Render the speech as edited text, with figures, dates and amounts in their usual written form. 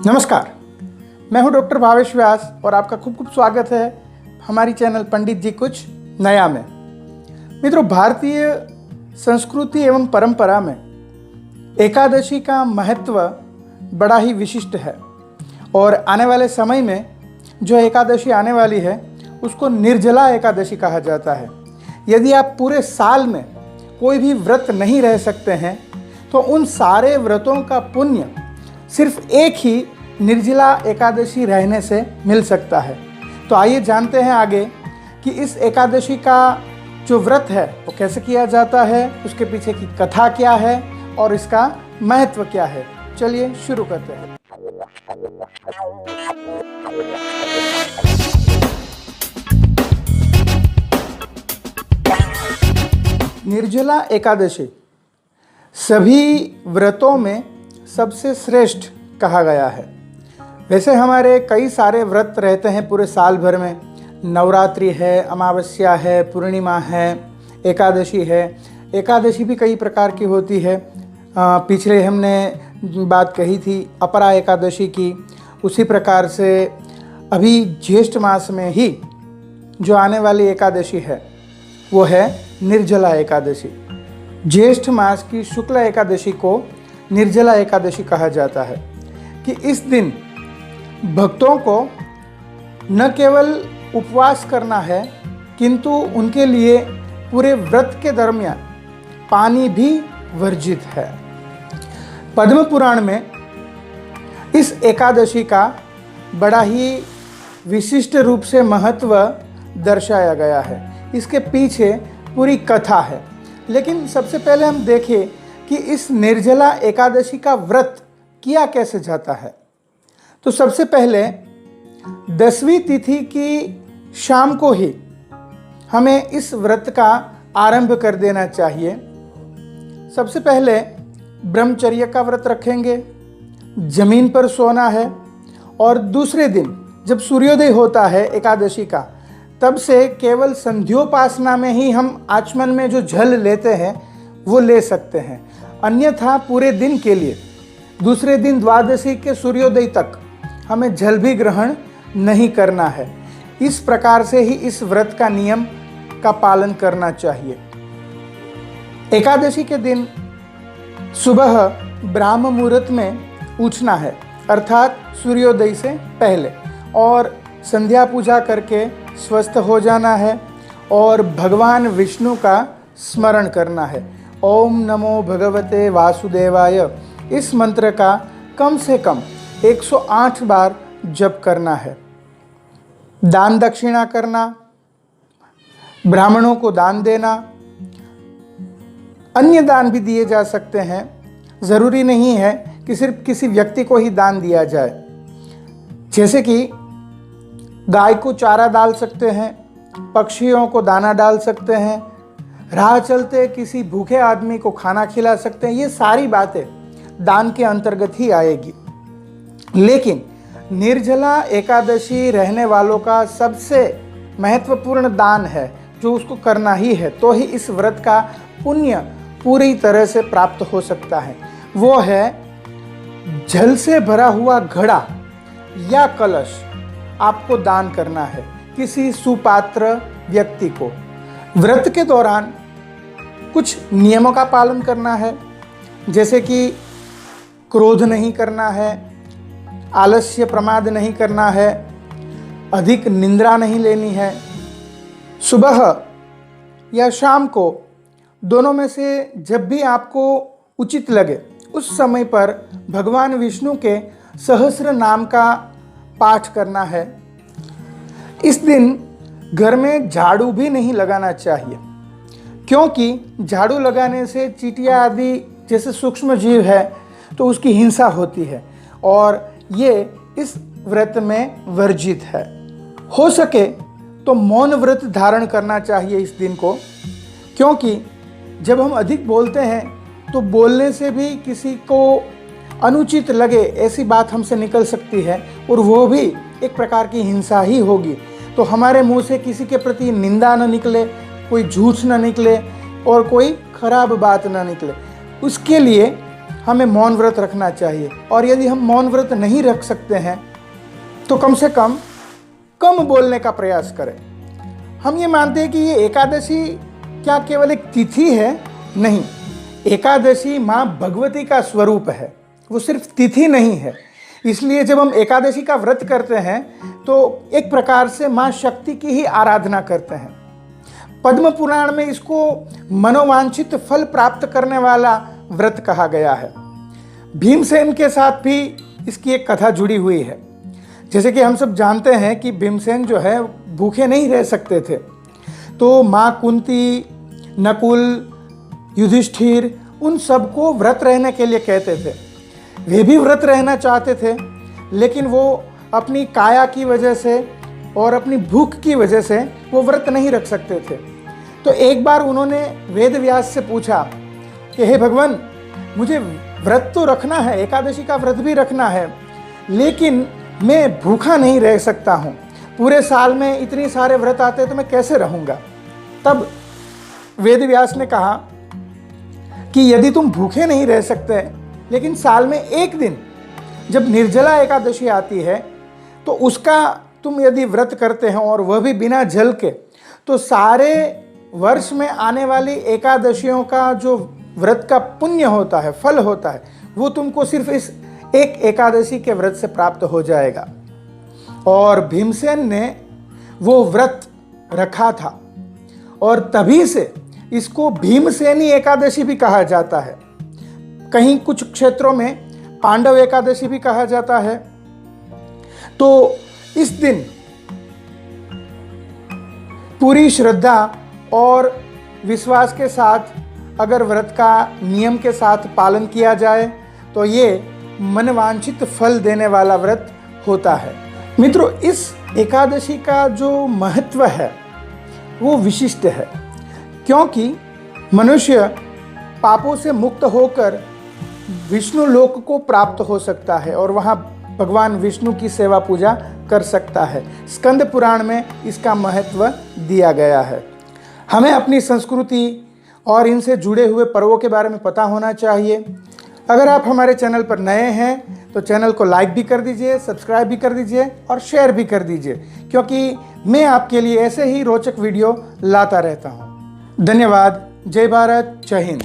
नमस्कार, मैं हूं डॉक्टर भावेश व्यास और आपका खूब खूब स्वागत है हमारी चैनल पंडित जी कुछ नया में। मित्रों, भारतीय संस्कृति एवं परंपरा में एकादशी का महत्व बड़ा ही विशिष्ट है और आने वाले समय में जो एकादशी आने वाली है उसको निर्जला एकादशी कहा जाता है। यदि आप पूरे साल में कोई भी व्रत नहीं रह सकते हैं तो उन सारे व्रतों का पुण्य सिर्फ एक ही निर्जला एकादशी रहने से मिल सकता है। तो आइए जानते हैं आगे कि इस एकादशी का जो व्रत है वो कैसे किया जाता है, उसके पीछे की कथा क्या है और इसका महत्व क्या है। चलिए शुरू करते हैं। निर्जला एकादशी सभी व्रतों में सबसे श्रेष्ठ कहा गया है। वैसे हमारे कई सारे व्रत रहते हैं पूरे साल भर में। नवरात्रि है, अमावस्या है, पूर्णिमा है, एकादशी है। एकादशी भी कई प्रकार की होती है। पिछले हमने बात कही थी अपरा एकादशी की। उसी प्रकार से अभी ज्येष्ठ मास में ही जो आने वाली एकादशी है वो है निर्जला एकादशी। ज्येष्ठ मास की शुक्ल एकादशी को निर्जला एकादशी कहा जाता है कि इस दिन भक्तों को न केवल उपवास करना है किंतु उनके लिए पूरे व्रत के दरमियान पानी भी वर्जित है। पद्म पुराण में इस एकादशी का बड़ा ही विशिष्ट रूप से महत्व दर्शाया गया है। इसके पीछे पूरी कथा है। लेकिन सबसे पहले हम देखें कि इस निर्जला एकादशी का व्रत किया कैसे जाता है। तो सबसे पहले 10वीं तिथि की शाम को ही हमें इस व्रत का आरंभ कर देना चाहिए। सबसे पहले ब्रह्मचर्य का व्रत रखेंगे, जमीन पर सोना है और दूसरे दिन जब सूर्योदय होता है एकादशी का तब से केवल संध्योपासना में ही हम आचमन में जो जल लेते हैं वो ले सकते हैं। अन्यथा पूरे दिन के लिए दूसरे दिन द्वादशी के सूर्योदय तक हमें जल भी ग्रहण नहीं करना है। इस प्रकार से ही इस व्रत का नियम का पालन करना चाहिए। एकादशी के दिन सुबह ब्राह्म मुहूर्त में उठना है अर्थात सूर्योदय से पहले, और संध्या पूजा करके स्वस्थ हो जाना है और भगवान विष्णु का स्मरण करना है। ओम नमो भगवते वासुदेवाय इस मंत्र का कम से कम 108 बार जप करना है। दान दक्षिणा करना, ब्राह्मणों को दान देना, अन्य दान भी दिए जा सकते हैं। ज़रूरी नहीं है कि सिर्फ किसी व्यक्ति को ही दान दिया जाए। जैसे कि गाय को चारा डाल सकते हैं, पक्षियों को दाना डाल सकते हैं, राह चलते किसी भूखे आदमी को खाना खिला सकते हैं। ये सारी बातें दान के अंतर्गत ही आएगी। लेकिन निर्जला एकादशी रहने वालों का सबसे महत्वपूर्ण दान है जो उसको करना ही है, तो ही इस व्रत का पुण्य पूरी तरह से प्राप्त हो सकता है। वो है जल से भरा हुआ घड़ा या कलश आपको दान करना है किसी सुपात्र व्यक्ति को। व्रत के दौरान कुछ नियमों का पालन करना है, जैसे कि क्रोध नहीं करना है, आलस्य प्रमाद नहीं करना है, अधिक निंद्रा नहीं लेनी है। सुबह या शाम को दोनों में से जब भी आपको उचित लगे उस समय पर भगवान विष्णु के सहस्र नाम का पाठ करना है। इस दिन घर में झाड़ू भी नहीं लगाना चाहिए, क्योंकि झाड़ू लगाने से चींटियाँ आदि जैसे सूक्ष्म जीव है तो उसकी हिंसा होती है और ये इस व्रत में वर्जित है। हो सके तो मौन व्रत धारण करना चाहिए इस दिन को, क्योंकि जब हम अधिक बोलते हैं तो बोलने से भी किसी को अनुचित लगे ऐसी बात हमसे निकल सकती है और वो भी एक प्रकार की हिंसा ही होगी। तो हमारे मुंह से किसी के प्रति निंदा न निकले, कोई झूठ न निकले और कोई खराब बात न निकले। उसके लिए हमें मौन व्रत रखना चाहिए। और यदि हम मौन व्रत नहीं रख सकते हैं तो कम से कम बोलने का प्रयास करें। हम ये मानते हैं कि ये एकादशी क्या केवल एक तिथि है? नहीं, एकादशी माँ भगवती का स्वरूप है, वो सिर्फ तिथि नहीं है। इसलिए जब हम एकादशी का व्रत करते हैं तो एक प्रकार से माँ शक्ति की ही आराधना करते हैं। पद्म पुराण में इसको मनोवांछित फल प्राप्त करने वाला व्रत कहा गया है। भीमसेन के साथ भी इसकी एक कथा जुड़ी हुई है। जैसे कि हम सब जानते हैं कि भीमसेन जो है भूखे नहीं रह सकते थे, तो माँ कुंती, नकुल, युधिष्ठिर उन सबको व्रत रहने के लिए कहते थे। वे भी व्रत रहना चाहते थे, लेकिन वो अपनी काया की वजह से और अपनी भूख की वजह से वो व्रत नहीं रख सकते थे। तो एक बार उन्होंने वेद व्यास से पूछा कि हे भगवान, मुझे व्रत तो रखना है, एकादशी का व्रत भी रखना है, लेकिन मैं भूखा नहीं रह सकता हूँ। पूरे साल में इतने सारे व्रत आते हैं तो मैं कैसे रहूँगा? तब वेद व्यास ने कहा कि यदि तुम भूखे नहीं रह सकते, लेकिन साल में एक दिन जब निर्जला एकादशी आती है तो उसका तुम यदि व्रत करते हो और वह भी बिना जल के, तो सारे वर्ष में आने वाली एकादशियों का जो व्रत का पुण्य होता है, फल होता है, वो तुमको सिर्फ इस एक एकादशी के व्रत से प्राप्त हो जाएगा। और भीमसेन ने वो व्रत रखा था और तभी से इसको भीमसेनी एकादशी भी कहा जाता है। कहीं कुछ क्षेत्रों में पांडव एकादशी भी कहा जाता है। तो इस दिन पूरी श्रद्धा और विश्वास के साथ अगर व्रत का नियम के साथ पालन किया जाए तो ये मनवांछित फल देने वाला व्रत होता है। मित्रों, इस एकादशी का जो महत्व है वो विशिष्ट है, क्योंकि मनुष्य पापों से मुक्त होकर विष्णु लोक को प्राप्त हो सकता है और वहाँ भगवान विष्णु की सेवा पूजा कर सकता है। स्कंद पुराण में इसका महत्व दिया गया है। हमें अपनी संस्कृति और इनसे जुड़े हुए पर्वों के बारे में पता होना चाहिए। अगर आप हमारे चैनल पर नए हैं तो चैनल को लाइक भी कर दीजिए, सब्सक्राइब भी कर दीजिए और शेयर भी कर दीजिए, क्योंकि मैं आपके लिए ऐसे ही रोचक वीडियो लाता रहता हूँ। धन्यवाद। जय भारत, जय हिंद।